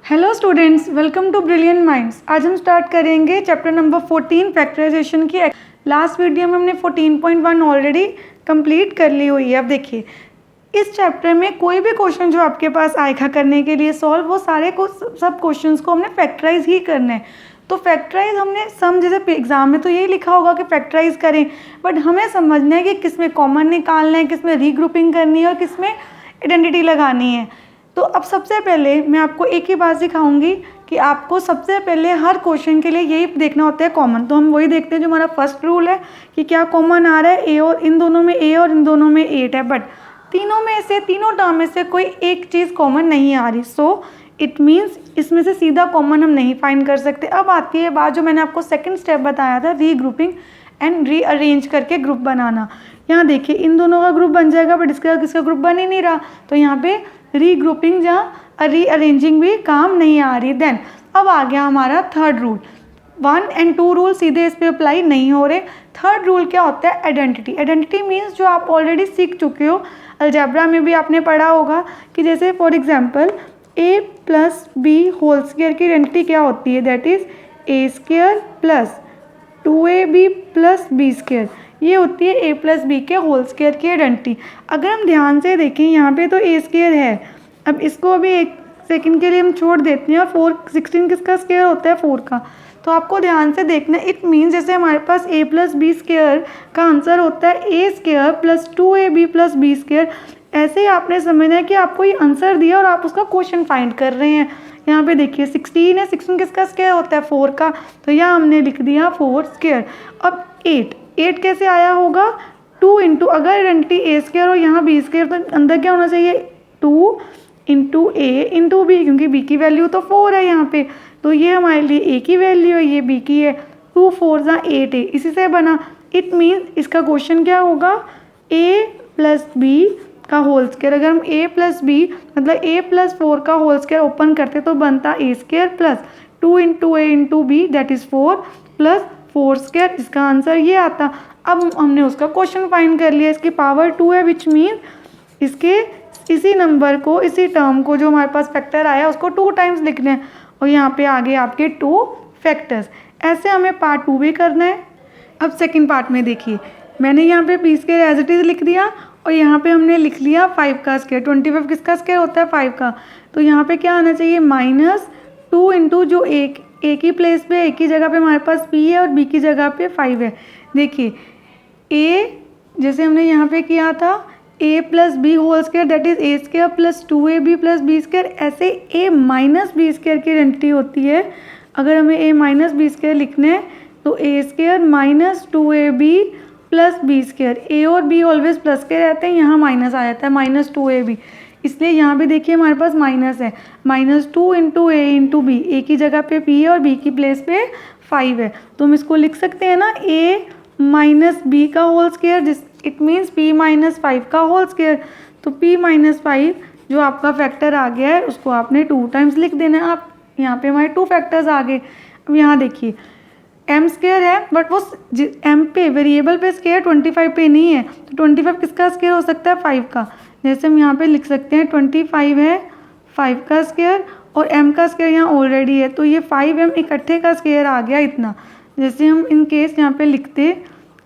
Hello students, welcome to Brilliant Minds. आज हम start करेंगे चैप्टर नंबर 14 फैक्टराइजेशन की। लास्ट वीडियो में हमने 14.1 ऑलरेडी कंप्लीट कर ली हुई है। अब देखिए, इस चैप्टर में कोई भी क्वेश्चन जो आपके पास आएगा करने के लिए सॉल्व, वो सारे को सब क्वेश्चंस को हमने फैक्टराइज ही करना है। तो फैक्टराइज हमने सम, जैसे एग्जाम में तो यही लिखा होगा कि फैक्टराइज करें, बट हमें समझना है कि किस में कॉमन निकालना है, किस में रीग्रुपिंग करनी है और किस में आइडेंटिटी लगानी है। तो अब सबसे पहले मैं आपको एक ही बात सिखाऊंगी कि आपको सबसे पहले हर क्वेश्चन के लिए यही देखना होता है कॉमन। तो हम वही देखते हैं जो हमारा फर्स्ट रूल है कि क्या कॉमन आ रहा है, ए और इन दोनों में ए और इन दोनों में 8 है, बट तीनों में से, तीनों टर्म में से कोई एक चीज़ कॉमन नहीं आ रही। सो इट मीन्स इसमें से सीधा कॉमन हम नहीं फाइंड कर सकते। अब आती है बात जो मैंने आपको सेकेंड स्टेप बताया था, रीग्रुपिंग एंड रीअरेंज करके ग्रुप बनाना। यहाँ देखिए, इन दोनों का ग्रुप बन जाएगा, बट इसका किसका ग्रुप बन ही नहीं रहा, तो यहाँ पे रीग्रुपिंग या रीअरेंजिंग भी काम नहीं आ रही। देन अब आ गया हमारा थर्ड रूल। 1 और 2 रूल सीधे इस पे अप्लाई नहीं हो रहे। थर्ड रूल क्या होता है, आइडेंटिटी। आइडेंटिटी मीन्स जो आप ऑलरेडी सीख चुके हो, अलजेब्रा में भी आपने पढ़ा होगा कि जैसे for example a plus B whole square की आइडेंटिटी क्या होती है, that is a square plus 2ab plus B square. ये होती है a प्लस बी के होल स्क्वायर की आइडेंटिटी। अगर हम ध्यान से देखें, यहाँ पे तो a स्क्वायर है, अब इसको अभी एक सेकंड के लिए हम छोड़ देते हैं, और 16 किसका स्क्वायर होता है, 4 का। तो आपको ध्यान से देखना, इट मीन्स जैसे हमारे पास a प्लस बी स्क्वायर का आंसर होता है a square plus 2ab plus B square, ऐसे ही आपने समझना है कि आपको ये आंसर दिया और आप उसका क्वेश्चन फाइंड कर रहे हैं। यहाँ पे देखिए 16 है, 16 किसका स्क्वायर होता है, 4 का, तो यहाँ हमने लिख दिया 4 स्क्वायर। अब 8 कैसे आया होगा, 2 इंटू, अगर आइडेंटिटी ए स्क्वायर और यहाँ बी स्क्वायर, तो अंदर क्या होना चाहिए, 2 इंटू ए इंटू बी, क्योंकि बी की वैल्यू तो 4 है यहाँ पे, तो ये हमारे लिए ए की वैल्यू है, ये बी की है, 2 4 8 है, इसी से बना। इट मीन्स इसका क्वेश्चन क्या होगा, ए प्लस बी का होल स्क्वायर। अगर हम a प्लस बी मतलब a प्लस 4 का होल स्क्वायर ओपन करते तो बनता a square plus 2 into A into b, that is 4 plus 4 square, इसका आंसर ये आता। अब हमने उसका क्वेश्चन फाइंड कर लिया, इसकी पावर 2 है, विच मीन इसके इसी नंबर को, इसी टर्म को जो हमारे पास फैक्टर आया उसको 2 टाइम्स लिखना है, और यहाँ पे आगे आपके 2 फैक्टर्स। ऐसे हमें पार्ट 2 भी करना है। अब सेकेंड पार्ट में देखिए, मैंने यहाँ पे p square as it is लिख दिया, और यहाँ पे हमने लिख लिया 5 का स्क्वायर। 25 किसका स्क्वायर होता है, 5 का, तो यहाँ पे क्या आना चाहिए, -2 इंटू जो ए की प्लेस पे, ए की जगह पे हमारे पास p है और b की जगह पे 5 है। देखिए a जैसे हमने यहाँ पे किया था a plus B whole square, that is a square plus 2ab plus B square, ऐसे a माइनस बी स्क्वायर की आइडेंटिटी होती है। अगर हमें a माइनस बी स्क्वायर लिखना है तो a square minus 2ab plus B square, A और बी ऑलवेज प्लस के रहते हैं, यहाँ माइनस आ जाता है -2ab, इसलिए यहाँ भी देखिए हमारे पास माइनस है, -2 इंटू ए इंटू बी, ए की जगह पे p है और b की प्लेस पे 5 है, तो हम इसको लिख सकते हैं ना, a माइनस बी का होल स्क्वायर, जिस इट मीन्स p माइनस 5 का होल स्क्वायर। तो p माइनस 5 जो आपका फैक्टर आ गया है उसको आपने 2 टाइम्स लिख देना है। आप यहाँ पे हमारे 2 फैक्टर्स आ गए। अब यहाँ देखिए m स्क्वायर है, बट वो m पे वेरिएबल पे स्क्वायर 25 पे नहीं है, तो 25 किसका स्क्वायर हो सकता है, 5 का। जैसे हम यहाँ पे लिख सकते हैं 25 है 5 का स्क्वायर, और m का स्क्वायर यहाँ ऑलरेडी है, तो ये 5m इकट्ठे का स्क्वायर आ गया इतना। जैसे हम इन केस यहाँ पे लिखते,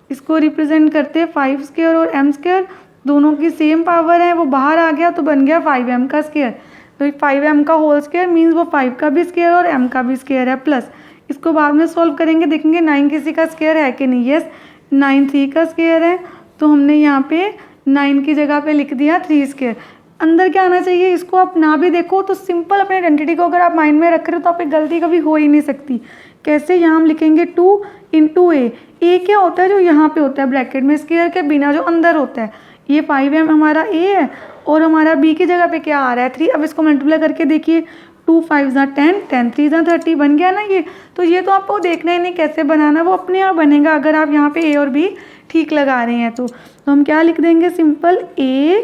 इसको रिप्रेजेंट करते 5 स्क्वायर और m स्क्वायर, दोनों की सेम पावर है, वो बाहर आ गया तो बन गया 5m का स्क्वायर। तो 5m का होल स्क्वायर मीन्स वो 5 का भी स्क्वायर और m का भी स्क्वायर है, प्लस इसको बाद में सॉल्व करेंगे, देखेंगे 9 किसी का स्क्वायर है कि नहीं, यस 9 3 का स्क्वायर है, तो हमने यहाँ पे 9 की जगह पे लिख दिया 3 स्क्वायर। अंदर क्या आना चाहिए, इसको आप ना भी देखो तो सिंपल अपने आइडेंटिटी को अगर आप माइंड में रख रहे हो तो आपकी गलती कभी हो ही नहीं सकती। कैसे, यहाँ हम लिखेंगे 2 इंटू ए क्या होता है, जो यहाँ पे होता है ब्रैकेट में स्क्वायर के बिना जो अंदर होता है, ये 5m हमारा a है, और हमारा b की जगह पे क्या आ रहा है, 3। अब इसको मल्टीप्लाई करके देखिए, 2 5 10, 10 3 30 बन गया ना ये। तो ये तो आपको देखना ही नहीं कैसे बनाना, वो अपने आप बनेगा अगर आप यहाँ पे a और b ठीक लगा रहे हैं। तो हम क्या लिख देंगे, सिंपल a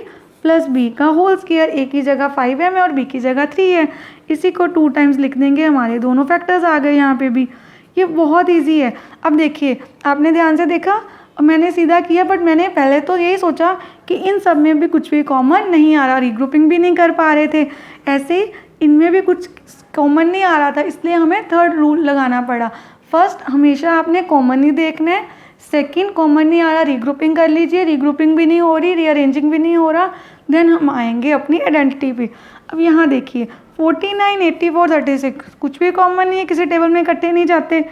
प्लस बी का होल स्क्वायर, a की जगह 5m है और b की जगह 3 है, इसी को 2 टाइम्स लिख देंगे, हमारे दोनों फैक्टर्स आ गए यहाँ पे भी। ये बहुत ईजी है। अब देखिए, आपने ध्यान से देखा, मैंने सीधा किया, बट मैंने पहले तो यही सोचा कि इन सब में भी कुछ भी कॉमन नहीं आ रहा, रीग्रुपिंग भी नहीं कर पा रहे थे। ऐसे इनमें भी कुछ कॉमन नहीं आ रहा था, इसलिए हमें थर्ड रूल लगाना पड़ा। फर्स्ट हमेशा आपने कॉमन ही देखना है, सेकंड कॉमन नहीं आ रहा रीग्रुपिंग कर लीजिए, रीग्रुपिंग भी नहीं हो रही, रीअरेंजिंग भी नहीं हो रहा, देन हम आएंगे अपनी आइडेंटिटी पे। अब यहाँ देखिए 49, 84, 36 कुछ भी कॉमन नहीं है, किसी टेबल में इकट्ठे नहीं जाते।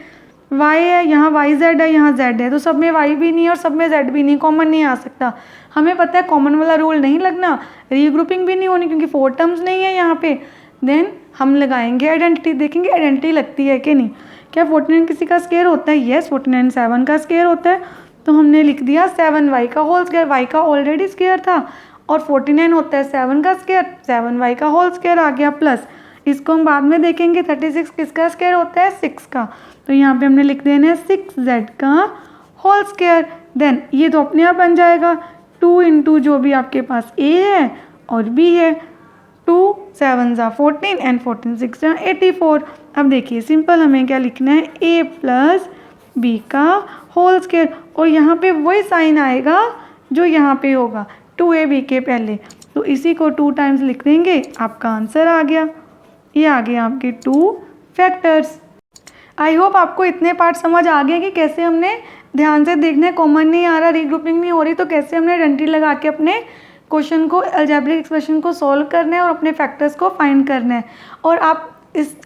y है, यहाँ YZ है, यहाँ Z है, तो सब में y भी नहीं है और सब में Z भी नहीं, कॉमन नहीं आ सकता। हमें पता है कॉमन वाला रूल नहीं लगना, रीग्रुपिंग भी नहीं होनी क्योंकि 4 टर्म्स नहीं है यहाँ पे। देन हम लगाएंगे आइडेंटिटी, देखेंगे आइडेंटिटी लगती है कि नहीं। क्या 49 किसी का स्क्वायर होता है? यस, 49 7 का स्क्वायर होता है, तो हमने लिख दिया 7y का होल स्क्वायर, y का ऑलरेडी स्क्वायर था, और 49 होता है 7 का स्क्वायर, 7y का होल स्क्वायर आ गया, प्लस इसको हम बाद में देखेंगे 36 किसका स्क्वायर होता है? 6 का, तो यहाँ पे हमने लिख देना है 6z का होल स्क्वायर। देन ये तो अपने आप बन जाएगा 2 इंटू जो भी आपके पास a है और b है, 2 7 14 एंड 14 6 84। अब देखिए सिंपल हमें क्या लिखना है, a प्लस b का होल स्क्वायर, और यहाँ पे वही साइन आएगा जो यहाँ पे होगा 2ab के पहले, तो इसी को 2 टाइम्स लिख देंगे, आपका आंसर आ गया। ये आ गए आपके 2 फैक्टर्स। आई होप आपको इतने पार्ट समझ आ गए कि कैसे हमने ध्यान से देखना है, कॉमन नहीं आ रहा, रीग्रुपिंग नहीं हो रही, तो कैसे हमने आइडेंटिटी लगा के अपने क्वेश्चन को, अलजेब्रिक एक्सप्रेशन को सॉल्व करना है और अपने फैक्टर्स को फाइंड करना है। और आप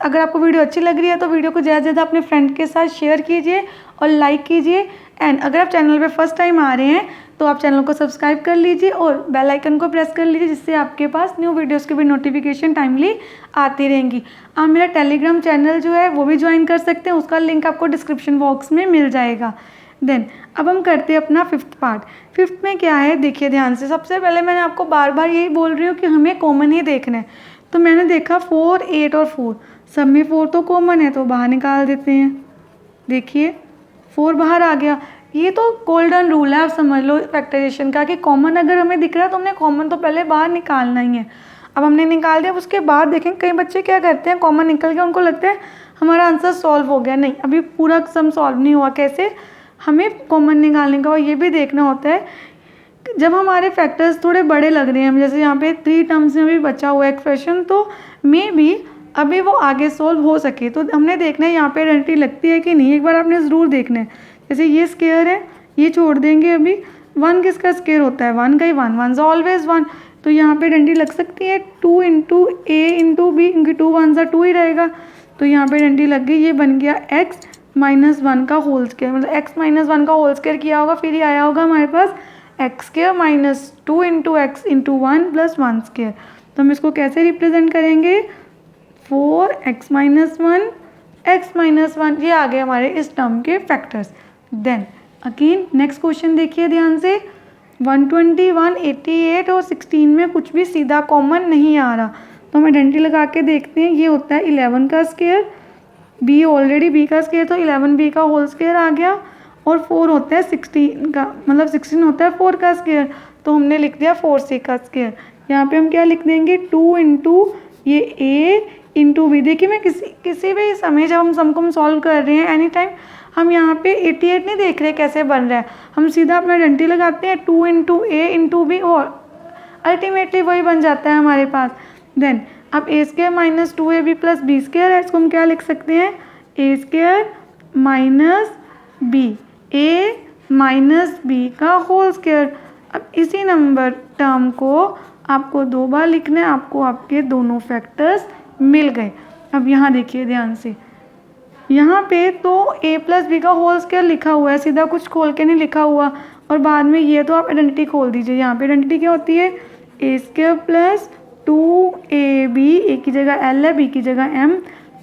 अगर आपको वीडियो अच्छी लग रही है तो वीडियो को ज़्यादा से ज़्यादा अपने फ्रेंड के साथ शेयर कीजिए और लाइक कीजिए। एंड अगर आप चैनल पे फर्स्ट टाइम आ रहे हैं तो आप चैनल को सब्सक्राइब कर लीजिए और बेल आइकन को प्रेस कर लीजिए, जिससे आपके पास न्यू वीडियोस की भी नोटिफिकेशन टाइमली आती रहेंगी। आप मेरा टेलीग्राम चैनल जो है वो भी ज्वाइन कर सकते हैं, उसका लिंक आपको डिस्क्रिप्शन बॉक्स में मिल जाएगा। देन अब हम करते हैं अपना 5th पार्ट। 5th में क्या है देखिए ध्यान से। सबसे पहले मैंने आपको बार बार यही बोल रही हूँ कि हमें कॉमन ही देखना है। तो मैंने देखा 4, 8 और 4, सब में 4 तो कॉमन है, तो बाहर निकाल देते हैं। देखिए 4 बाहर आ गया। ये तो गोल्डन रूल है, आप समझ लो फैक्टराइजेशन का, कि कॉमन अगर हमें दिख रहा है तो हमने कॉमन तो पहले बाहर निकालना ही है। अब हमने निकाल दिया, उसके बाद देखें कई बच्चे क्या करते हैं, कॉमन निकल के उनको लगता है हमारा आंसर सॉल्व हो गया। नहीं, अभी पूरा सम सॉल्व नहीं हुआ। कैसे? हमें कॉमन निकालने का ये भी देखना होता है जब हमारे फैक्टर्स थोड़े बड़े लग रहे हैं, जैसे यहाँ पे 3 टर्म्स में भी बचा हुआ है एक्सप्रेशन, तो मे भी अभी वो आगे सॉल्व हो सके, तो हमने देखना है यहाँ पे आइडेंटिटी लगती है कि नहीं, एक बार आपने ज़रूर देखना है। जैसे ये स्क्वायर है, ये छोड़ देंगे अभी। 1 किसका स्क्वायर होता है? 1 का ही। 1 1 ऑलवेज 1, तो यहाँ पे आइडेंटिटी लग सकती है 2 इंटू a इंटू बी, क्योंकि 2 1 2 ही रहेगा, तो यहाँ पे आइडेंटिटी लग गई। ये बन गया x माइनस 1 का होल स्क्वायर, मतलब x माइनस 1 का होल स्क्वायर किया होगा, फिर ये आया होगा हमारे पास X square minus 2 into X into 1 plus 1 square. तो हम इसको कैसे रिप्रेजेंट करेंगे? 4x माइनस 1 x माइनस 1, ये आ गए हमारे इस टर्म के factors. Then again next question देखिए ध्यान से। 121, 88 और 16 में कुछ भी सीधा कॉमन नहीं आ रहा, तो हम आइडेंटिटी लगा के देखते हैं। ये होता है 11 का स्क्वायर, b ऑलरेडी b का स्क्वायर, तो 11b का होल स्क्वायर आ गया, और 4 होता है 16 का, मतलब 16 होता है 4 का स्क्वायर, तो हमने लिख दिया 4c का स्क्वायर। यहाँ पे हम क्या लिख देंगे? 2 इंटू ये a इंटू बी। देखिए मैं किसी भी समय जब हम सम को हम सॉल्व कर रहे हैं एनी टाइम, हम यहाँ पे 88 नहीं देख रहे कैसे बन रहा है, हम सीधा अपना आइडेंटिटी लगाते हैं 2 इंटू ए इंटू बी, और अल्टीमेटली वही बन जाता है हमारे पास। देन अब A square minus 2ab plus B square है, इसको हम क्या लिख सकते हैं? A square minus B, A minus B का होल स्क्वायर। अब इसी नंबर टर्म को आपको 2 बार लिखना है, आपको आपके दोनों फैक्टर्स मिल गए। अब यहाँ देखिए ध्यान से, यहाँ पे तो a प्लस बी का होल स्क्वायर लिखा हुआ है, सीधा कुछ खोल के नहीं लिखा हुआ, और बाद में ये तो आप आइडेंटिटी खोल दीजिए। यहाँ पे आइडेंटिटी क्या होती है? ए स्क्वायर प्लस 2ab, ए की जगह l है, b की जगह m,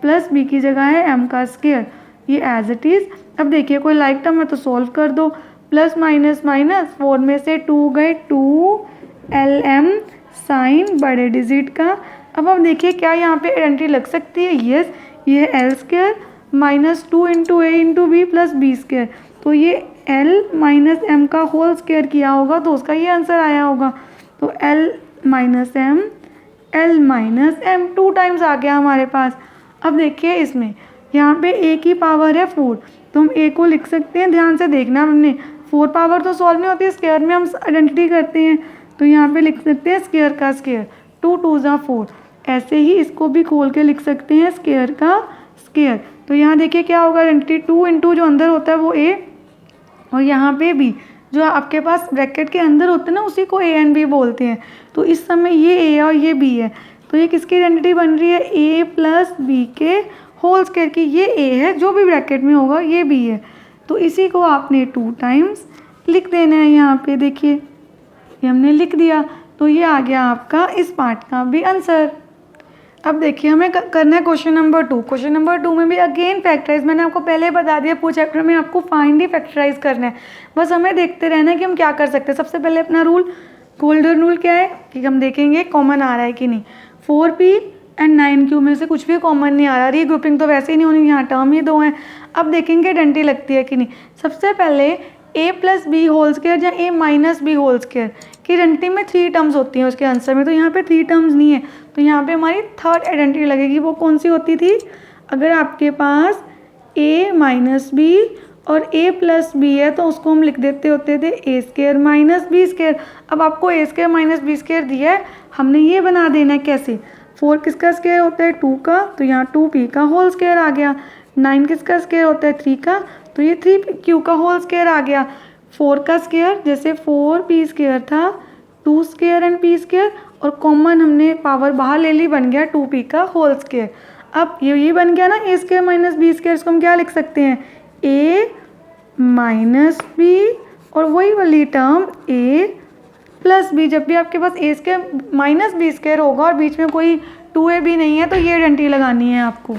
प्लस b की जगह है m का स्क्वायर, ये एज इट इज़। अब देखिए कोई लाइक टर्म है तो सॉल्व कर दो। प्लस माइनस माइनस, 4 में से 2 गए, 2lm साइन बड़े डिजिट का। अब आप देखिए क्या यहाँ पे आइडेंटिटी लग सकती है? यस, ये है एल स्क्वायर माइनस 2 इंटू ए into B plus B square, तो ये एल माइनस एम का होल स्क्वायर किया होगा, तो उसका ये आंसर आया होगा। तो L minus M, L minus M 2 times आ गया हमारे पास। अब देखिए इसमें यहाँ पे ए की पावर है 4, तो हम ए को लिख सकते हैं, ध्यान से देखना, हमने 4 पावर तो सॉल्व नहीं होती, स्क्वायर में हम आइडेंटिटी करते हैं, तो यहाँ पे लिख सकते हैं स्क्वायर का स्क्वायर, 2 2 4। ऐसे ही इसको भी खोल के लिख सकते हैं स्क्वायर का स्क्वायर। तो यहाँ देखिए क्या होगा, आइडेंटिटी 2 इंटू जो अंदर होता है वो a और यहाँ पे b, जो आपके पास ब्रैकेट के अंदर होते हैं ना उसी को a एंड b बोलते हैं। तो इस समय ये a और ये b है, तो ये किसकी आइडेंटिटी बन रही है, a प्लस बी के होल स्क्वायर की। ये a है, जो भी ब्रैकेट में होगा ये b है, तो इसी को आपने 2 टाइम्स लिख देना है। यहाँ पे देखिए ये हमने लिख दिया, तो ये आ गया आपका इस पार्ट का भी आंसर। अब देखिए हमें करना है क्वेश्चन नंबर 2। क्वेश्चन नंबर 2 में भी अगेन फैक्टराइज, मैंने आपको पहले बता दिया पूरे चैप्टर में आपको फाइंड ही फैक्टराइज करना है, बस हमें देखते रहना है कि हम क्या कर सकते हैं। सबसे पहले अपना रूल, गोल्डन रूल क्या है कि हम देखेंगे कॉमन आ रहा है कि नहीं। 4p एंड 9q में से कुछ भी कॉमन नहीं आ रहा, रीग्रुपिंग तो वैसे ही नहीं होनी, यहाँ टर्म ही 2 हैं। अब देखेंगे आइडेंटिटी लगती है कि नहीं। सबसे पहले a plus B whole square या a minus B whole square की आइडेंटिटी में 3 टर्म्स होती हैं उसके आंसर में, तो यहाँ पे 3 टर्म्स नहीं है, तो यहाँ पे हमारी थर्ड आइडेंटिटी लगेगी। वो कौन सी होती थी, अगर आपके पास a माइनस बी और a प्लस बी है तो उसको हम लिख देते होते थे a square minus B square. अब आपको a square minus B square दिया है, हमने ये बना देना है कैसे, 4 किसका स्क्वायर होता है 2 का, तो यहाँ 2p का होल स्क्वायर आ गया। 9 किसका स्क्वायर होता है 3 का, तो ये 3q का होल स्क्वायर आ गया। 4 का स्क्वायर, जैसे 4p स्क्वायर था 2 स्क्वायर एंड p स्क्वायर, और कॉमन हमने पावर बाहर ले ली, बन गया 2p का होल स्क्वायर। अब ये बन गया ना a square minus B square, इसको हम क्या लिख सकते हैं, a माइनस बी और वही वाली टर्म a प्लस बी। जब भी आपके पास a square minus B square होगा और बीच में कोई 2ab नहीं है तो ये आइडेंटिटी लगानी है आपको।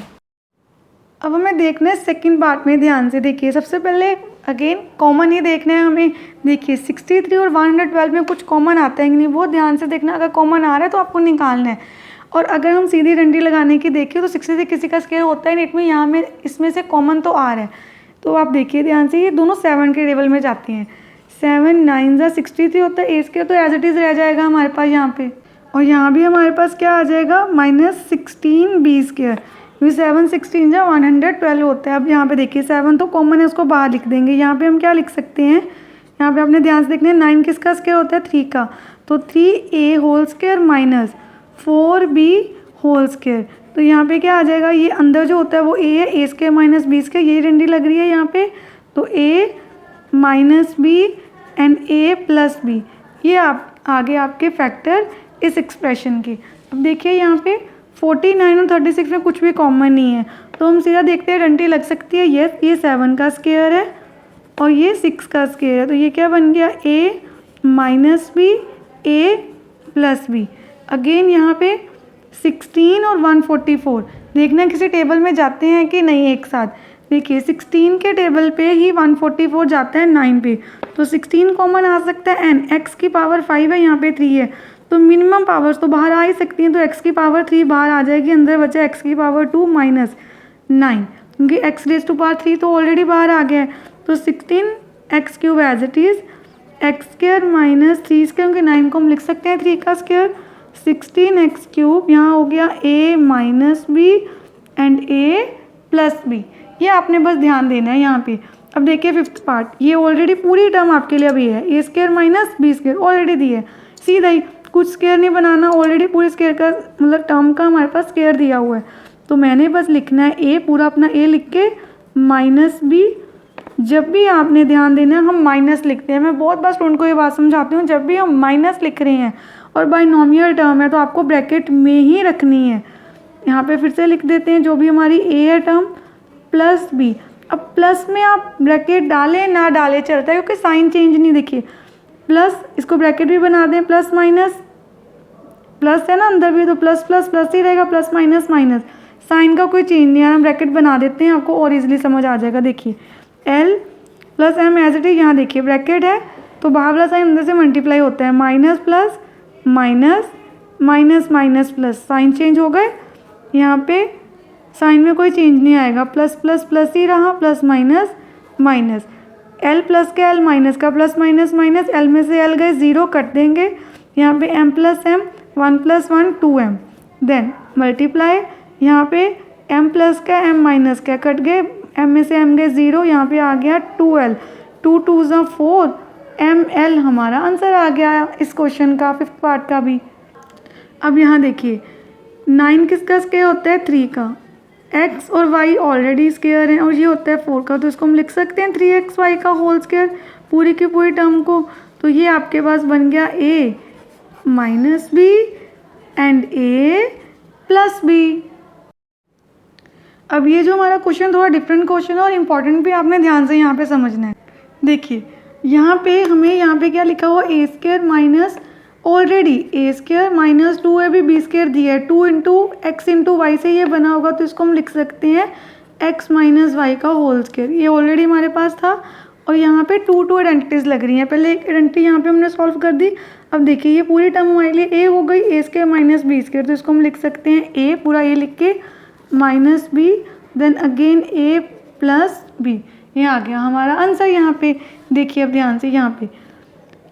अब हमें देखना है सेकंड पार्ट में, ध्यान से देखिए। सबसे पहले अगेन कॉमन ही देखना है हमें। देखिए 63 और 112 में कुछ कॉमन आता है कि नहीं, वो ध्यान से देखना। अगर कॉमन आ रहा है तो आपको निकालना है, और अगर हम सीधी आइडेंटिटी लगाने की देखें तो 63 किसी का स्क्वायर होता है नहीं, में यहाँ में इसमें से कॉमन तो आ रहा है। तो आप देखिए ध्यान से, ये दोनों 7 के टेबल में जाती हैं। 7 9 जा 63 होता है, ए स्क्वायर तो एज इट इज़ रह जाएगा हमारे पास यहाँ पे, और यहाँ भी हमारे पास क्या आ जाएगा -16 बी स्क्वायर, 7 16 जा 112 होता है। अब यहाँ पे देखिए 7 तो कॉमन है, उसको बाहर लिख देंगे। यहाँ पे हम क्या लिख सकते हैं, यहाँ पे आपने ध्यान से देखना है 9 किसका स्क्वायर होता है 3 का, तो 3a whole square minus 4b whole square. तो यहाँ पे क्या आ जाएगा, ये अंदर जो होता है वो a है, a square minus B square, ये आइडेंटिटी लग रही है यहाँ पे, तो a minus B and a plus B, ये आप आगे आपके फैक्टर इस एक्सप्रेशन की। अब देखिए यहाँ पे 49 और 36 में कुछ भी कॉमन नहीं है, तो हम सीधा देखते हैं आइडेंटिटी लग सकती है। यस, ये 7 का स्क्वायर है और ये 6 का स्क्वायर है, तो ये क्या बन गया, a minus b a plus b. Again यहाँ पे 16 और 144 देखना किसी टेबल में जाते हैं कि नहीं एक साथ। देखिए 16 के टेबल पे ही 144 जाता है 9 पे, तो 16 कॉमन आ सकता है n, x की पावर 5 है, यहाँ पे 3 है, तो मिनिमम पावर्स तो बाहर आ ही सकती हैं, तो x की पावर 3 बाहर आ जाएगी, अंदर बचा x की पावर 2 माइनस 9, क्योंकि x रेज टू पावर 3 तो ऑलरेडी बाहर आ गया है। तो 16 x cube as it is x square minus 3 square, क्योंकि 9 को हम लिख सकते हैं 3 का स्क्वायर, 16 x क्यूब, यहाँ हो गया a minus B and a plus B. ये आपने बस ध्यान देना है यहाँ पे। अब देखिए फिफ्थ पार्ट, ये ऑलरेडी पूरी टर्म आपके लिए अभी है, a square minus B square already दी है, सीधा ही, कुछ स्क्वायर नहीं बनाना, ऑलरेडी पूरी स्क्वायर का मतलब टर्म का हमारे पास स्क्वायर दिया हुआ है, तो मैंने बस लिखना है a, पूरा अपना a लिख के माइनस बी। जब भी आपने ध्यान देना है हम माइनस लिखते हैं, मैं बहुत बार स्टूडेंट को ये बात समझाती हूँ, जब भी हम माइनस लिख रहे हैं और बाइनोमियल टर्म है तो आपको ब्रैकेट में ही रखनी है। यहाँ पे फिर से लिख देते हैं जो भी हमारी a है टर्म प्लस b। अब प्लस में आप ब्रैकेट डालें ना डालें चलता है, क्योंकि साइन चेंज नहीं, देखिए प्लस, इसको ब्रैकेट भी बना दें, प्लस माइनस प्लस है ना अंदर भी, तो प्लस प्लस प्लस ही रहेगा, प्लस माइनस माइनस, साइन का कोई चेंज नहीं है, हम ब्रैकेट बना देते हैं, आपको और इजीली समझ आ जाएगा। देखिए l plus m as it is, यहाँ देखिए ब्रैकेट है तो बाहर वाला साइन अंदर से मल्टीप्लाई होता है, minus plus minus minus minus plus, sign change हो गए, यहाँ पे साइन में कोई चेंज नहीं आएगा, प्लस प्लस प्लस ही रहा, plus minus minus, l plus का l माइनस का प्लस माइनस माइनस, l में से l गए 0 कट देंगे, यहाँ पे m plus m 1 plus 1 2m, then multiply, यहाँ पे m प्लस का m माइनस का कट गए, m में से m गए 0, यहाँ पे आ गया 2l, 2 2 ज़ा 4 ml हमारा आंसर आ गया इस क्वेश्चन का, फिफ्थ पार्ट का भी। अब यहाँ देखिए 9 किसका स्क्वायर होता है? 3 का। x और y ऑलरेडी स्क्वायर हैं और ये होता है 4 का, तो इसको हम लिख सकते हैं 3xy का होल स्क्वायर पूरी की पूरी टर्म को। तो ये आपके पास बन गया a minus B and a plus B. अब ये जो हमारा क्वेश्चन थोड़ा डिफरेंट क्वेश्चन है और इम्पॉर्टेंट भी आपने ध्यान से यहाँ पे समझना है। देखिए यहाँ पे हमें यहाँ पे क्या लिखा हुआ, A square minus already A square minus 2ab B square दिया है, 2 इंटू एक्स इंटू वाई से ये बना होगा, तो इसको हम लिख सकते हैं x माइनस वाई का होल स्क्वायर। ये ऑलरेडी हमारे पास था और यहाँ पे टू आइडेंटिटीज़ लग रही हैं। पहले एक आइडेंटिटी यहाँ पे हमने सॉल्व कर दी। अब देखिए ये पूरी टर्म हमारे लिए a हो गई, ए स्क्वायर माइनस बी स्क्वायर, तो इसको हम लिख सकते हैं a पूरा a लिख के minus B then again a plus B. ये आ गया हमारा आंसर। यहाँ पे देखिए अब ध्यान से, यहाँ पे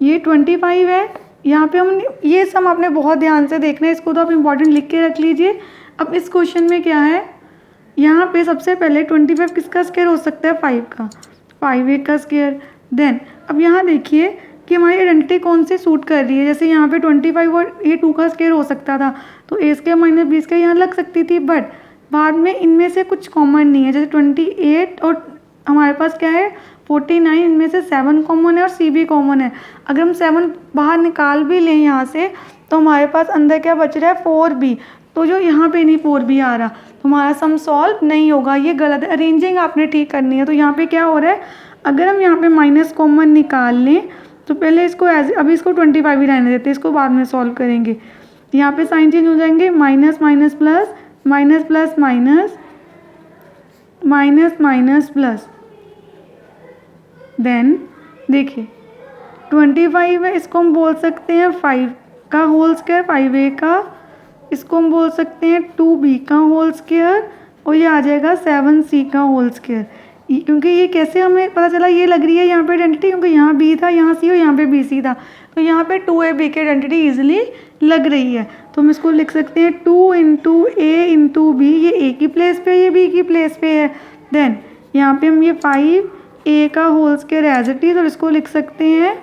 ये 25 है, यहाँ पे हमने ये सम आपने बहुत ध्यान से देखना है, इसको तो आप इम्पॉर्टेंट लिख के रख लीजिए। अब इस क्वेश्चन में क्या है, यहाँ पे सबसे पहले 25 किसका स्क्वायर हो सकता है? 5 का, 5a का स्क्वायर। देन अब यहाँ देखिए कि हमारी आइडेंटिटी कौन सी सूट कर रही है। जैसे यहाँ पे 25 और ये 2 का स्क्वायर हो सकता था, तो a square minus B square यहाँ लग सकती थी, बट बाद में इनमें से कुछ कॉमन नहीं है। जैसे 28 और हमारे पास क्या है 49, इनमें से 7 कॉमन है और c भी कॉमन है। अगर हम 7 बाहर निकाल भी लें यहाँ से, तो हमारे पास अंदर क्या बच रहा है 4b, तो जो यहाँ पे नहीं 4b आ रहा, तो हमारा सम सॉल्व नहीं होगा। ये गलत है, अरेंजिंग आपने ठीक करनी है। तो यहाँ पे क्या हो रहा है, अगर हम यहाँ पे माइनस कॉमन निकाल लें तो पहले इसको अभी इसको 25 ही रहने देते हैं, इसको बाद में सॉल्व करेंगे। यहाँ पे साइन चेंज हो जाएंगे, minus minus plus, minus plus minus, minus minus plus. Then देखिए 25 है, इसको हम बोल सकते हैं 5 का होल स्क्वायर, 5a का, इसको हम बोल सकते हैं 2b का होल स्क्वायर, और ये आ जाएगा 7c का होल स्क्वायर। क्योंकि ये कैसे हमें पता चला, ये लग रही है यहाँ पे आइडेंटिटी, क्योंकि यहाँ b था, यहाँ c और यहाँ पे bc था, तो यहाँ पे 2ab की आइडेंटिटी ईजिली लग रही है। तो हम इसको लिख सकते हैं 2 इंटू ए इंटू बी, ये a की प्लेस पे, ये b की प्लेस पे है। देन यहाँ पे हम ये 5a का whole square as it is, और इसको लिख सकते हैं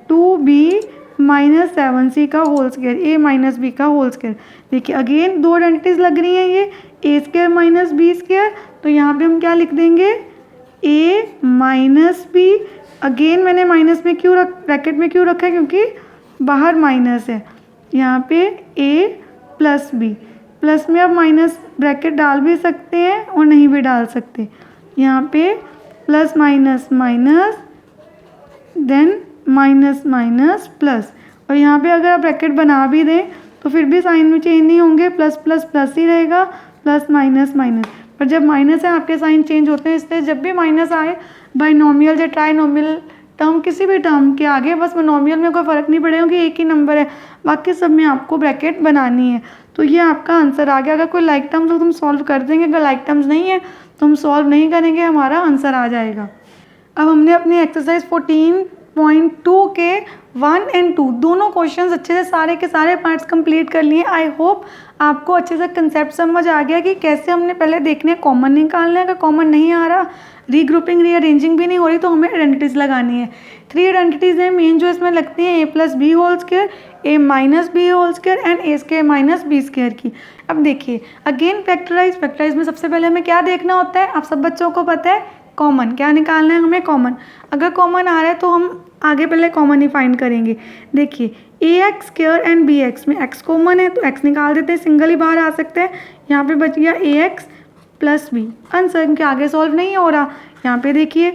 2b माइनस 7c का whole square, a minus b का होल स्क्वायर। देखिए अगेन दो आइडेंटिटीज लग रही हैं, ये a square minus B square, तो यहाँ पे हम क्या लिख देंगे a माइनस बी। अगेन मैंने माइनस में क्यों ब्रैकेट में क्यों रखा है, क्योंकि बाहर माइनस है। यहाँ पे a प्लस बी, प्लस में आप माइनस ब्रैकेट डाल भी सकते हैं और नहीं भी डाल सकते। यहाँ पे plus minus minus, then minus minus plus, और यहाँ पे अगर आप ब्रैकेट बना भी दें तो फिर भी साइन में चेंज नहीं होंगे, प्लस प्लस प्लस ही रहेगा, प्लस माइनस माइनस। पर जब माइनस है आपके साइन चेंज होते हैं, इसलिए जब भी माइनस आए बाइनोमियल या ट्राइनोमियल टर्म किसी भी टर्म के आगे, बस मोनोमियल में कोई फ़र्क नहीं पड़ेगा कि एक ही नंबर है, बाकी सब में आपको ब्रैकेट बनानी है। तो ये आपका आंसर आ गया। अगर कोई लाइक टर्म्स हो तो हम सॉल्व कर देंगे, अगर लाइक टर्म्स नहीं है तो हम सॉल्व नहीं करेंगे, हमारा आंसर आ जाएगा। अब हमने अपनी एक्सरसाइज 14.2 के 1 और 2 दोनों क्वेश्चंस अच्छे से सारे के सारे पार्ट्स कंप्लीट कर लिए। आई होप आपको अच्छे से कंसेप्ट समझ आ गया कि कैसे हमने पहले देखने कॉमन निकालना है। अगर कॉमन नहीं आ रहा, रीग्रुपिंग रीअरेंजिंग भी नहीं हो रही, तो हमें आइडेंटिटीज़ लगानी है। 3 आइडेंटिटीज़ हैं मेन जो इसमें लगती हैं, a plus B whole square, a minus B whole square and a square minus B square की। अब देखिए अगेन फैक्टराइज में सबसे पहले हमें क्या देखना होता है, आप सब बच्चों को पता है, कॉमन। क्या निकालना है हमें, कॉमन। अगर कॉमन आ रहा है तो हम आगे पहले कॉमन ही फाइंड करेंगे। देखिए ax स्क्वायर एंड bx में x कॉमन है तो x निकाल देते हैं, सिंगल ही बाहर आ सकते हैं। यहाँ पे बच गया ax प्लस बी, आंसर, क्योंकि आगे सॉल्व नहीं हो रहा। यहाँ पे देखिए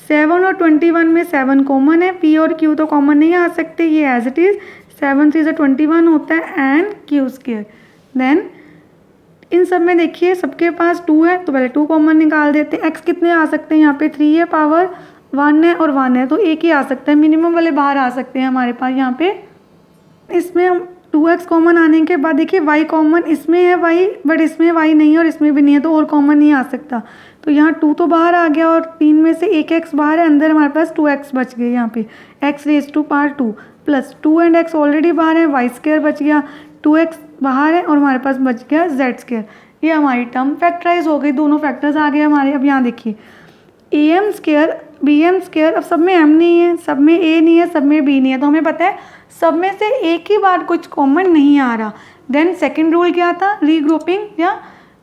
7 और 21 में 7 कॉमन है, p और q तो कॉमन नहीं आ सकते, ये एज इट इज़ 7 3 से 21 होता है and q square. Then in सब में देखिए सबके पास 2 है, तो पहले 2 कॉमन निकाल देते हैं। x कितने आ सकते हैं, यहाँ पे 3 है, पावर 1 है और 1 है, तो एक ही आ सकता है, मिनिमम वाले बाहर आ सकते हैं हमारे पास। यहाँ पे इसमें हम 2x कॉमन आने के बाद देखिए y कॉमन, इसमें है y बट इसमें y नहीं है और इसमें भी नहीं है, तो और कॉमन नहीं आ सकता। तो यहाँ 2 तो बाहर आ गया और 3 में से एक x बाहर है, अंदर हमारे पास 2x बच गए। यहाँ पे x raise to power 2 plus 2 and x already बाहर है, y स्क्वायर बच गया, 2x बाहर है और हमारे पास बच गया z स्क्वायर। ये हमारी टर्म फैक्टराइज हो गई, दोनों फैक्टर्स आ गए हमारे। अब यहाँ देखिए am square B M square, अब सब में एम नहीं है, सब में ए नहीं है, सब में बी नहीं है, तो हमें पता है सब में से एक ही बार कुछ कॉमन नहीं आ रहा। देन सेकंड रूल क्या था, रीग्रुपिंग या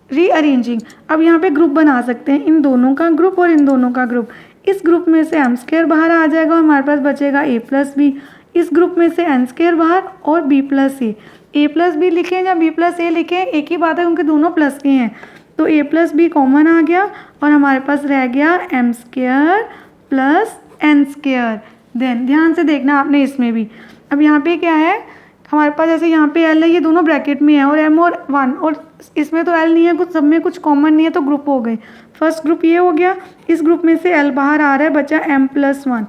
रीअरेंजिंग। अब यहाँ पे ग्रुप बना सकते हैं, इन दोनों का ग्रुप और इन दोनों का ग्रुप। इस ग्रुप में से एम स्क्वायर बाहर आ जाएगा और हमारे पास बचेगा ए प्लस बी। इस ग्रुप में से एन स्क्वायर बाहर और बी प्लस ए प्लस बी लिखें या बी प्लस ए लिखें, एक ही बात है क्योंकि दोनों प्लस के हैं। तो ए प्लस बी कॉमन आ गया और हमारे पास रह गया M square plus N square. Then ध्यान से देखना आपने इसमें भी, अब यहाँ पे क्या है हमारे पास, जैसे यहाँ पे एल है, ये दोनों ब्रैकेट में है और एम और वन, और इसमें तो एल नहीं है, कुछ सब में कुछ कॉमन नहीं है, तो ग्रुप हो गए। फर्स्ट ग्रुप ये हो गया, इस ग्रुप में से एल बाहर आ रहा है, बचा एम प्लस वन।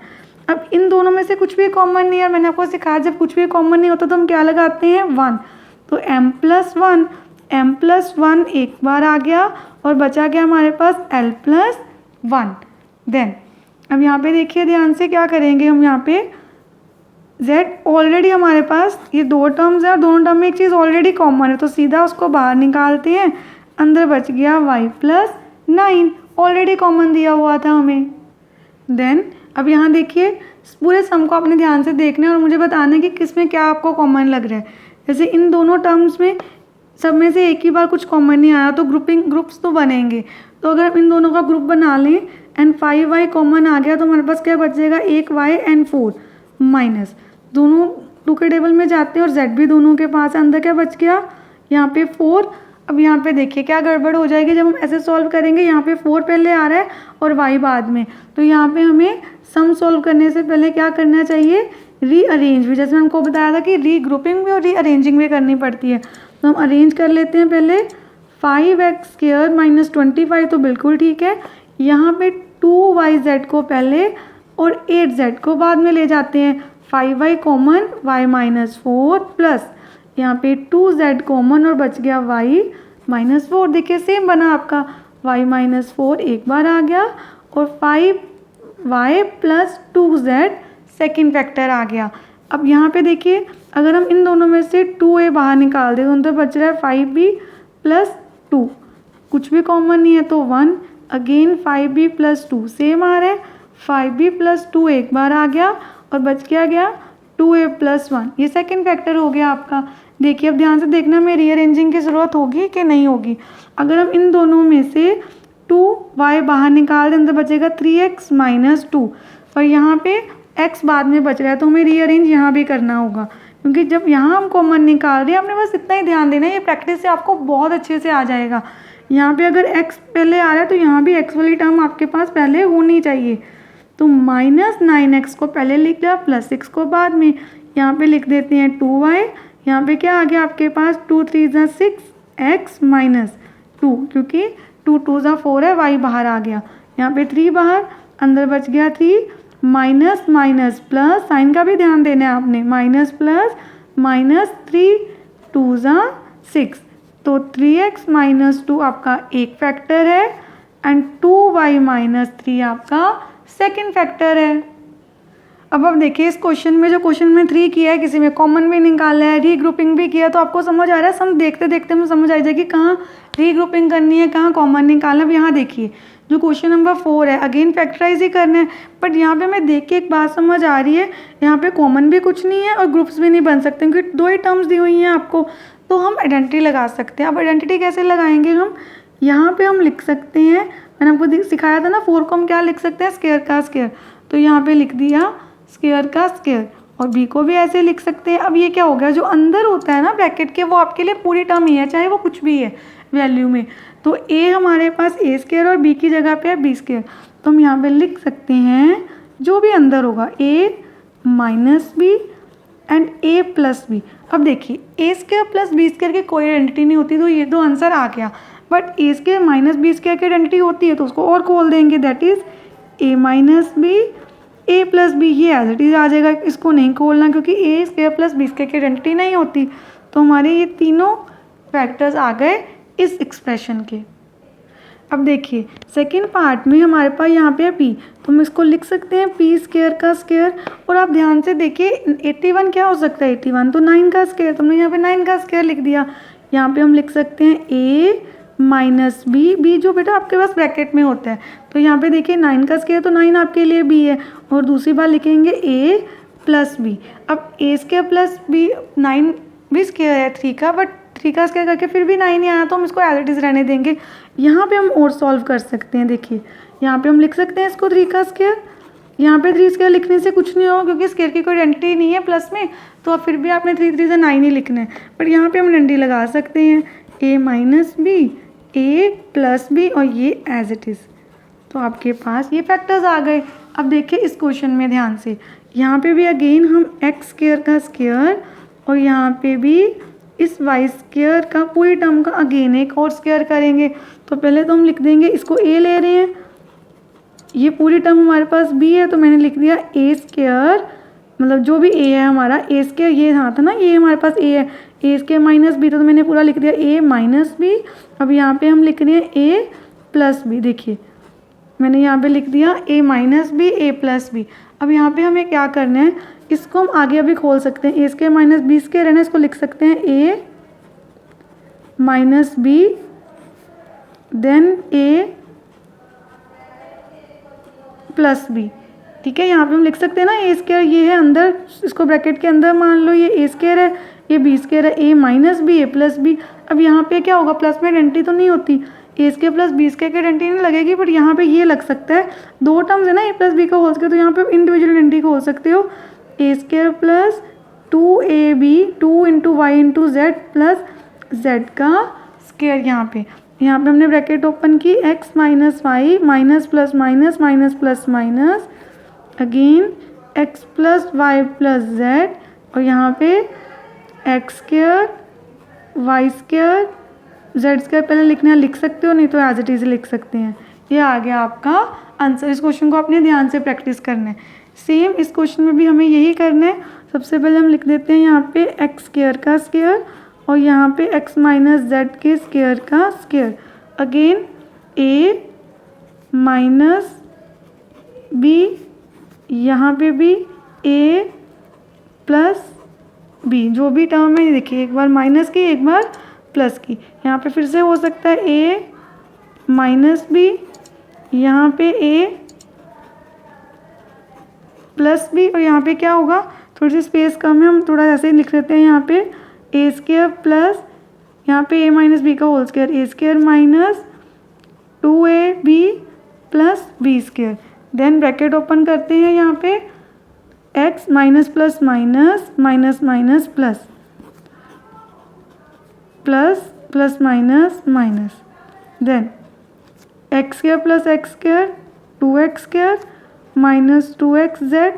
अब इन दोनों में से कुछ भी कॉमन नहीं है, मैंने आपको सिखाया जब कुछ भी कॉमन नहीं होता तो हम क्या लगाते हैं, वन। तो एम प्लस वन एक बार आ गया और बचा गया हमारे पास एल प्लस वन। देन अब यहाँ पे देखिए ध्यान से क्या करेंगे हम, यहाँ पे z ऑलरेडी हमारे पास ये दो टर्म्स है और दोनों टर्म में एक चीज़ ऑलरेडी कॉमन है, तो सीधा उसको बाहर निकालते हैं, अंदर बच गया y प्लस 9, ऑलरेडी कॉमन दिया हुआ था हमें। देन अब यहाँ देखिए पूरे सम को आपने ध्यान से देखना है और मुझे बताना है कि किस में क्या आपको कॉमन लग रहा है। जैसे इन दोनों टर्म्स में सब में से एक ही बार कुछ कॉमन नहीं आया तो ग्रुप्स तो बनेंगे। तो अगर हम इन दोनों का ग्रुप बना लें एंड 5y कॉमन आ गया तो हमारे पास क्या बचेगा, 1y एंड 4 माइनस, दोनों टू के टेबल में जाते हैं और z भी दोनों के पास है, अंदर क्या बच गया यहाँ पे 4। अब यहाँ पे देखिए क्या गड़बड़ हो जाएगी जब हम ऐसे सॉल्व करेंगे, यहाँ पे 4 पहले आ रहा है और y बाद में, तो यहाँ पे हमें सम सॉल्व करने से पहले क्या करना चाहिए, रीअरेंज भी, जैसे हमको बताया था कि रीग्रुपिंग भी और रीअरेंजिंग भी करनी पड़ती है। तो हम अरेंज कर लेते हैं पहले, 5x स्क्वायर माइनस 25 तो बिल्कुल ठीक है, यहाँ पे 2yz को पहले और 8z को बाद में ले जाते हैं, 5y common y minus 4 plus यहाँ पे 2z कॉमन और बच गया y माइनस 4। देखिए सेम बना आपका, y माइनस 4 एक बार आ गया और 5y plus 2z second factor आ गया। अब यहाँ पे देखिए अगर हम इन दोनों में से 2a बाहर निकाल दें तो उन तो बच रहा है 5b प्लस 2, कुछ भी कॉमन नहीं है तो 1, अगेन 5b प्लस 2 सेम आ रहा है, 5b प्लस 2 एक बार आ गया और बच गया 2a प्लस 1, ये सेकेंड फैक्टर हो गया आपका। देखिए अब ध्यान से देखना हमें रीअरेंजिंग की ज़रूरत होगी कि नहीं होगी। अगर हम इन दोनों में से 2y बाहर निकाल दें तो बचेगा 3x माइनस 2, और यहाँ पे x बाद में बच रहा है तो हमें रीअरेंज यहाँ भी करना होगा, क्योंकि जब यहाँ हम कॉमन निकाल रहे हैं आपने बस इतना ही ध्यान देना है, ये प्रैक्टिस से आपको बहुत अच्छे से आ जाएगा। यहाँ पे अगर x पहले आ रहा है तो यहाँ भी x वाली टर्म आपके पास पहले होनी चाहिए, तो माइनस 9x को पहले लिख लिया प्लस 6 को बाद में, यहाँ पे लिख देते हैं 2y, यहाँ पे क्या आ गया आपके पास 2 3 ज़ा 6x माइनस 2, क्योंकि 2 2 ज़ा 4 है, y बाहर आ गया, यहाँ पे 3 बाहर, अंदर बच गया 3 माइनस माइनस प्लस, साइन का भी ध्यान देना है आपने, माइनस प्लस माइनस 3 2 ज़ा 6, तो 3x माइनस 2 आपका एक फैक्टर है एंड 2y माइनस 3 आपका सेकेंड फैक्टर है। अब देखिए इस क्वेश्चन में, जो क्वेश्चन में 3 किया है, किसी में कॉमन भी निकाला है, रीग्रुपिंग भी किया, तो आपको समझ आ रहा है, सम देखते देखते हमें समझ आ जाएगी कहाँ रीग्रुपिंग करनी है, कहाँ कॉमन निकालना। अब यहाँ देखिए जो क्वेश्चन नंबर 4 है, अगेन फैक्टराइज ही करना है, बट यहाँ पे हमें देख के एक बात समझ आ रही है, यहाँ पे कॉमन भी कुछ नहीं है और ग्रुप्स भी नहीं बन सकते क्योंकि 2 ही टर्म्स दी हुई हैं आपको, तो हम आइडेंटिटी लगा सकते हैं। अब आइडेंटिटी कैसे लगाएंगे हम, यहाँ पे हम लिख सकते हैं, मैंने आपको सिखाया था ना 4 को हम क्या लिख सकते हैं, स्क्वायर का स्क्वायर, तो यहाँ पे लिख दिया स्क्वायर का स्क्वायर, और बी को भी ऐसे लिख सकते हैं। अब ये क्या हो गया, जो अंदर होता है ना ब्रैकेट के वो आपके लिए पूरी टर्म ही है, चाहे वो कुछ भी है वैल्यू में, तो ए हमारे पास ए स्क्वायर और बी की जगह पे है बी स्क्वायर, तो हम यहाँ पे लिख सकते हैं जो भी अंदर होगा A minus B and A plus B. अब देखिए A square plus B square की कोई आइडेंटिटी नहीं होती, तो ये तो आंसर आ गया, but A square minus B square की आइडेंटिटी होती है तो उसको और खोल देंगे, that is A minus B A plus B, ये एज इट इज आ जाएगा, इसको नहीं खोलना क्योंकि A square plus B square की आइडेंटिटी नहीं होती। तो हमारे ये तीनों फैक्टर्स आ गए इस एक्सप्रेशन के। अब देखिए सेकेंड पार्ट में हमारे पास यहाँ पे है p, तो हम इसको लिख सकते हैं p स्क्वायर का स्क्वायर, और आप ध्यान से देखिए 81 क्या हो सकता है, 81 तो 9 का स्क्वायर, तो हमने यहाँ पे 9 का स्क्वायर लिख दिया। यहाँ पे हम लिख सकते हैं a माइनस बी, बी जो बेटा आपके पास ब्रैकेट में होता है, तो यहाँ पे देखिए 9 का स्क्वायर तो 9 आपके लिए बी है, और दूसरी बार लिखेंगे ए प्लस बी। अब ए स्क्वायर प्लस बी, 9 भी स्क्वायर है 3 का, बट 3 का स्क्वायर करके फिर भी 9 नहीं आया, तो हम इसको एज इट इज़ रहने देंगे। यहाँ पे हम और सॉल्व कर सकते हैं, देखिए यहाँ पे हम लिख सकते हैं इसको 3 का स्क्वायर। यहाँ पे 3 स्क्वायर लिखने से कुछ नहीं होगा क्योंकि स्क्वायर की कोई आइडेंटिटी नहीं है प्लस में, तो अब फिर भी आपने 3 3 से 9 ही लिखना है, बट यहाँ पे हम आइडेंटिटी लगा सकते हैं A minus B, A plus B, और ये एज इट इज़। तो आपके पास ये फैक्टर्स आ गए। अब देखिए इस क्वेश्चन में ध्यान से, यहाँ पे भी अगेन हम एक्स स्क्वायर का स्क्वायर, और यहाँ पे भी इस वाई स्क्वायर का पूरी टर्म का अगेन एक और स्क्वायर करेंगे। तो पहले तो हम लिख देंगे, इसको ए ले रहे हैं, ये पूरी टर्म हमारे पास बी है, तो मैंने लिख दिया ए स्क्वायर, मतलब जो भी ए है हमारा ए स्क्वायर, ये हाँ था ना, ये हमारे पास ए है, ए स्क्वायर माइनस बी, तो मैंने पूरा लिख दिया ए माइनस बी। अब यहाँ पे हम लिख रहे हैं ए प्लस बी, देखिए मैंने यहाँ पे लिख दिया ए minus B, A plus B. अब यहाँ पे हमें क्या करना है, इसको हम आगे अभी खोल सकते हैं, A square minus B square है ना, इसको लिख सकते हैं A minus B, then A plus B. ठीक है, यहाँ पे हम लिख सकते हैं ना ए स्क्वायर ये है अंदर, इसको ब्रैकेट के अंदर मान लो, ये ए स्क्वायर है, ये बी स्क्वायर है, ए minus B, A plus B. अब यहाँ पे क्या होगा, प्लस में आइडेंटिटी तो नहीं होती, ए स्क्वायर प्लस बी स्क्वायर की आइडेंटिटी नहीं लगेगी, बट यहाँ पे ये लग सकता है, दो टर्म्स है ना ए प्लस बी का होल स्क्वायर, तो यहाँ पे इंडिविजुअल आइडेंटिटी खोल सकते हो, A square plus 2ab 2 into Y into Z plus Z का स्क्वायर। यहाँ पे हमने ब्रैकेट ओपन की, x minus Y minus plus minus minus plus minus again x plus Y plus Z, और यहाँ पे X square Y square Z square पहले लिखना है, लिख सकते हो, नहीं तो एज इट इज लिख सकते हैं। ये आ गया आपका आंसर। इस क्वेश्चन को आपने ध्यान से प्रैक्टिस करना है। सेम इस क्वेश्चन में भी हमें यही करना है। सबसे पहले हम लिख देते हैं यहाँ पे एक्स स्क्वायर का स्क्वायर, और यहाँ पे x माइनस जेड के स्क्वायर का square, again a minus B, यहाँ पे भी a प्लस बी, जो भी टर्म है देखिए, एक बार माइनस की एक बार प्लस की, यहाँ पे फिर से हो सकता है a माइनस बी, यहाँ पे a प्लस बी, और यहाँ पे क्या होगा, थोड़ी सी स्पेस कम है, हम थोड़ा ऐसे ही लिख लेते हैं, यहाँ पे ए स्क्वायर प्लस यहाँ पे ए माइनस बी का whole square, A square minus 2ab plus B square, then bracket open करते हैं, यहाँ पे x minus plus minus minus minus plus plus plus minus minus, then X square plus X square 2x square minus 2xz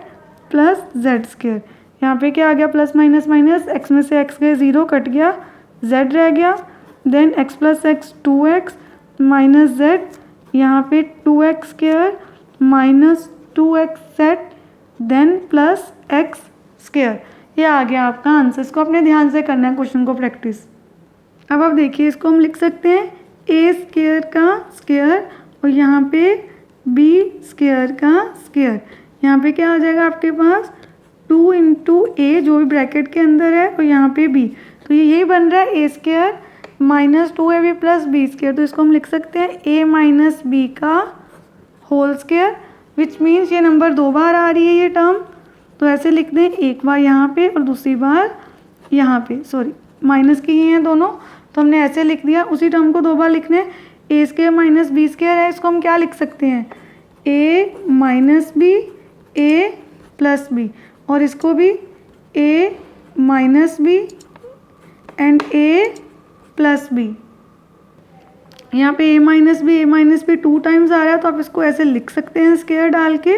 plus Z square. यहाँ पे क्या आ गया, plus minus minus, x में से x गए 0 कट गया, z रह गया, then x plus X 2x minus z, यहाँ पे 2x square minus 2xz, then plus x square. ये आ गया आपका आंसर। इसको अपने ध्यान से करना है क्वेश्चन को प्रैक्टिस। अब आप देखिए, इसको हम लिख सकते हैं ए स्क्वायर का स्क्वायर, और यहाँ पे बी स्क्वायर का स्क्वायर। यहाँ पे क्या आ जाएगा आपके पास, 2 इंटू ए जो भी ब्रैकेट के अंदर है, और यहाँ पे बी, तो ये यही बन रहा है A square minus 2ab plus B square. तो इसको हम लिख सकते हैं ए माइनस बी का होल स्क्वायर, विच मीन्स ये नंबर 2 बार आ रही है ये टर्म, तो ऐसे लिख दें, एक बार यहाँ पे और दूसरी बार यहाँ पे, सॉरी माइनस की ही हैं दोनों, तो हमने ऐसे लिख दिया। उसी टर्म को 2 बार लिखने, A square minus B square है, इसको हम क्या लिख सकते हैं, A minus B A plus B, और इसको भी A minus B and A plus B. यहाँ पे ए माइनस बी 2 टाइम्स आ रहा है, तो आप इसको ऐसे लिख सकते हैं स्क्वायर डाल के,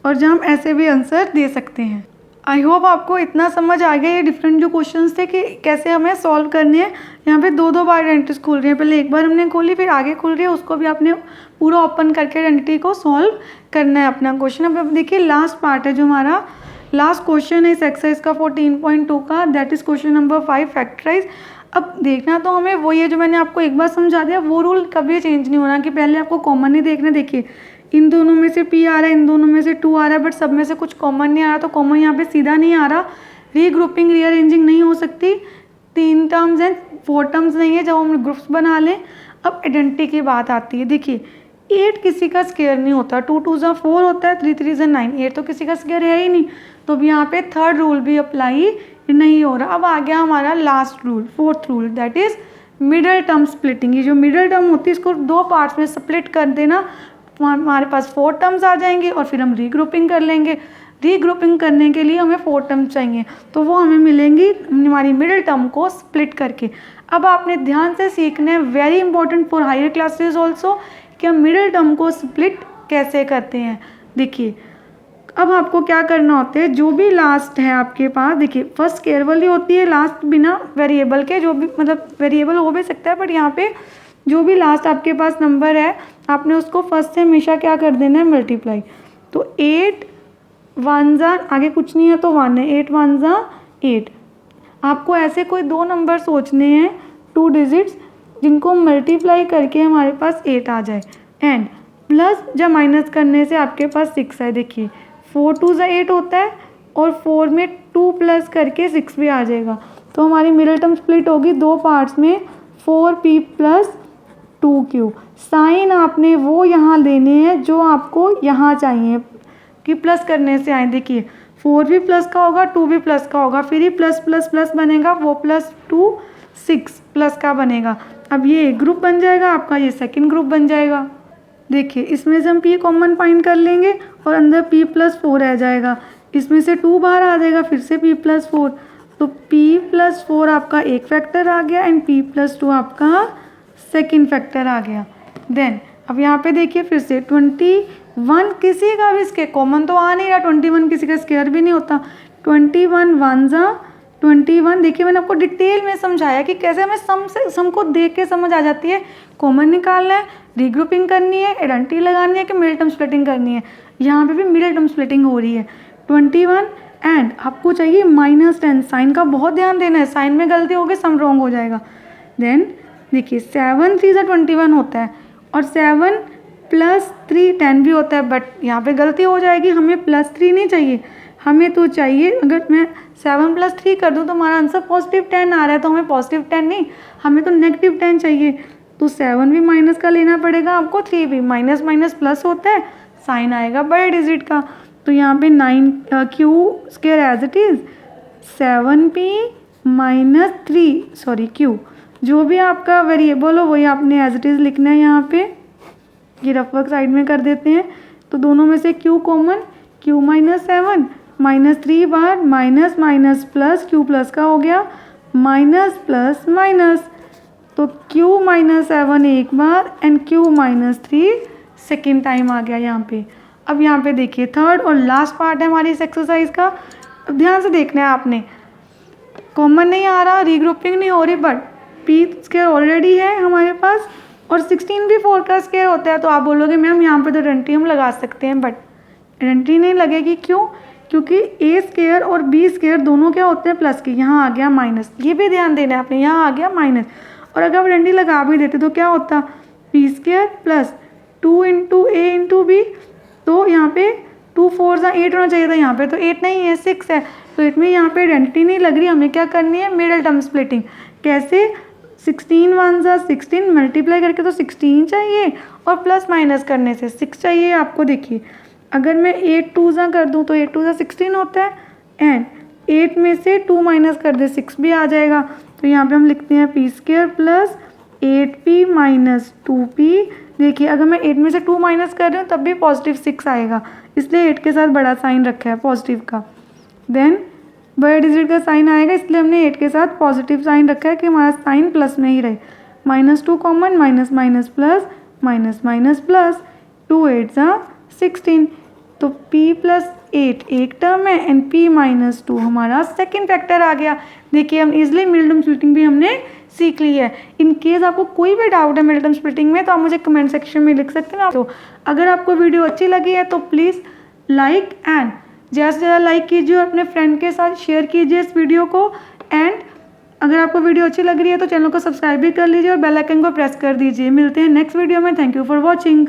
और जहाँ हम ऐसे भी आंसर दे सकते हैं। आई होप आपको इतना समझ आ गया ये डिफरेंट जो क्वेश्चंस थे कि कैसे हमें सॉल्व करने हैं। यहाँ पे 2 बार आइडेंटिटीज खुल रही है, पहले एक बार हमने खोली फिर आगे खुल रही है, उसको भी आपने पूरा ओपन करके आइडेंटिटी को सॉल्व करना है अपना क्वेश्चन। अब देखिए लास्ट पार्ट है जो हमारा लास्ट क्वेश्चन है इस एक्सरसाइज का 14.2 का, that is question number 5 factorise. अब देखना तो हमें वही है जो मैंने आपको एक बार समझा दिया, वो रूल कभी चेंज नहीं होना कि पहले आपको कॉमन ही देखना। देखिए इन दोनों में से p आ रहा है, इन दोनों में से 2 आ रहा है, बट सब में से कुछ कॉमन नहीं आ रहा, तो कॉमन यहाँ पे सीधा नहीं आ रहा। रीग्रुपिंग रीअरेंजिंग नहीं हो सकती, 3 टर्म्स हैं 4 टर्म्स नहीं है जब हम ग्रुप्स बना लें। अब आइडेंटिटी की बात आती है। देखिए 8 किसी का स्क्वायर नहीं होता, 2 2 ज़ा 4 होता है, 3 3 ज़ा 9, 8 तो किसी का स्क्वायर है ही नहीं। तो अब यहाँ पे थर्ड रूल भी अप्लाई नहीं हो रहा। अब आ गया हमारा last rule, fourth rule, that is middle term splitting. ये जो मिडल टर्म होती है इसको दो पार्ट्स में स्प्लिट कर देना, हमारे पास 4 टर्म्स आ जाएंगे और फिर हम रीग्रुपिंग कर लेंगे। रीग्रुपिंग करने के लिए हमें 4 टर्म चाहिए, तो वो हमें मिलेंगी हमारी मिडिल टर्म को स्प्लिट करके। अब आपने ध्यान से सीखना है, very important for higher classes also, कि हम मिडिल टर्म को स्प्लिट कैसे करते हैं। देखिए अब आपको क्या करना होता है, जो भी लास्ट है आपके पास, देखिए फर्स्ट स्क्वायर वाली होती है लास्ट बिना वेरिएबल के, जो भी मतलब वेरिएबल हो भी सकता है, बट यहाँ पे जो भी लास्ट आपके पास नंबर है आपने उसको फर्स्ट से हमेशा क्या कर देना है, मल्टीप्लाई। तो 8 1 ज़ा, आगे कुछ नहीं है तो 1 है, 8 1 ज़ा 8। आपको ऐसे कोई दो नंबर सोचने हैं 2 डिजिट्स जिनको मल्टीप्लाई करके हमारे पास 8 आ जाए, एंड प्लस जब माइनस करने से आपके पास 6 है। देखिए 4 2 ज़ा 8 होता है और 4 में 2 प्लस करके 6 भी आ जाएगा। तो हमारी मिडिल टर्म स्प्लिट होगी दो पार्ट्स में, 4p प्लस 2q। साइन आपने वो यहाँ लेने हैं जो आपको यहाँ चाहिए कि प्लस करने से आए। देखिए 4 भी प्लस का होगा, 2 भी प्लस का होगा, फिर ही प्लस प्लस प्लस बनेगा, वो प्लस 2 6 प्लस का बनेगा। अब ये एक ग्रुप बन जाएगा आपका, ये सेकंड ग्रुप बन जाएगा। देखिए इसमें से हम p कॉमन फाइंड कर लेंगे और अंदर p प्लस 4 रह जाएगा, इसमें से 2 बाहर आ जाएगा, फिर से p प्लस 4, तो p प्लस 4 आपका एक फैक्टर आ गया एंड p प्लस 2 आपका सेकेंड फैक्टर आ गया। देन अब यहाँ पे देखिए फिर से 21 किसी का भी स्क्वायर कॉमन तो आ नहीं रहा, 21 किसी का स्क्वायर भी नहीं होता। 21 1 ज़ा 21। देखिए मैंने आपको डिटेल में समझाया कि कैसे हमें सम को देख के समझ आ जाती है, कॉमन निकालना है, रीग्रुपिंग करनी है, आइडेंटिटी लगानी है कि मिडिल टर्म स्प्लिटिंग करनी है। यहाँ पे भी मिडिल टर्म स्प्लिटिंग हो रही है। 21 एंड आपको चाहिए -10, साइन का बहुत ध्यान देना है, साइन में गलती होगी सम रॉन्ग हो जाएगा। देन देखिए 7 3 ज़ा 21 होता है और 7 प्लस 3 10 भी होता है, बट यहाँ पे गलती हो जाएगी, हमें +3 नहीं चाहिए, हमें तो चाहिए, अगर मैं 7 + 3 कर दूँ तो हमारा आंसर +10 आ रहा है, तो हमें +10 नहीं, हमें तो -10 चाहिए। तो 7 भी माइनस का लेना पड़ेगा आपको, 3 भी, माइनस माइनस प्लस होता है, साइन आएगा बड़े डिजिट का। तो यहाँ पे 9q² as it is 7p - 3 q, जो भी आपका वेरिएबल हो वही आपने एज इट इज़ लिखना है। यहाँ पे ये रफ वर्क साइड में कर देते हैं, तो दोनों में से q कॉमन, q - 7 -3 बार minus minus plus, q plus का हो गया, माइनस प्लस माइनस, तो q - 7 एक बार एंड q - 3 सेकेंड टाइम आ गया यहाँ पे। अब यहाँ पे देखिए थर्ड और लास्ट पार्ट है हमारी इस एक्सरसाइज का। अब ध्यान से देखना है आपने, कॉमन नहीं आ रहा, रीग्रुपिंग नहीं हो रही, बट p² ऑलरेडी है हमारे पास और 16 भी 4 का स्क्वायर होता है। तो आप बोलोगे मैम यहाँ पे तो आइडेंटिटी हम लगा सकते हैं, बट आइडेंटिटी नहीं लगेगी। क्यों? क्योंकि a² और b² दोनों क्या होते हैं प्लस के, यहाँ आ गया माइनस, ये भी ध्यान देना है आपने, यहाँ आ गया माइनस। और अगर आइडेंटिटी लगा भी देते तो क्या होता, p² प्लस 2 × a × b, तो यहाँ पे 2 4 ज़ा 8 होना चाहिए था, यहाँ पे तो 8 नहीं है 6 है, तो इसमें यहाँ पे आइडेंटिटी नहीं लग रही। हमें क्या करनी है, मिडिल टर्म स्प्लिटिंग। कैसे? 16 1 ज़ा 16, मल्टीप्लाई करके तो 16 चाहिए और प्लस माइनस करने से 6 चाहिए आपको। देखिए अगर मैं 8 2 ज़ा कर दूँ तो 8 2 ज़ा 16 होता है, एंड 8 में से 2 माइनस कर दे 6 भी आ जाएगा। तो यहाँ पे हम लिखते हैं p² प्लस 8p - 2p। देखिए अगर मैं 8 में से 2 माइनस कर रही हूँ तब भी पॉजिटिव 6 आएगा, इसलिए 8 के साथ बड़ा साइन रखा है पॉजिटिव का। देन बड़े डिजिट का साइन आएगा, इसलिए हमने 8 के साथ पॉजिटिव साइन रखा है कि हमारा साइन प्लस में ही रहे। -2 common, minus minus plus, minus minus plus, 2 8 ज़ा 16, तो p + 8 एक टर्म है एंड p - 2 हमारा सेकेंड फैक्टर आ गया। देखिए हम इजिली मिडिल टर्म स्प्लिटिंग भी हमने सीख ली है। इन केस आपको कोई भी डाउट है मिडिल टर्म स्प्लिटिंग में तो आप मुझे कमेंट सेक्शन में लिख सकते हैं। तो अगर आपको वीडियो अच्छी लगी है तो प्लीज़ लाइक एंड ज़्यादा से ज़्यादा लाइक कीजिए और अपने फ्रेंड के साथ शेयर कीजिए इस वीडियो को। एंड अगर आपको वीडियो अच्छी लग रही है तो चैनल को सब्सक्राइब भी कर लीजिए और बेल आइकन को प्रेस कर दीजिए। मिलते हैं नेक्स्ट वीडियो में। Thank you for watching.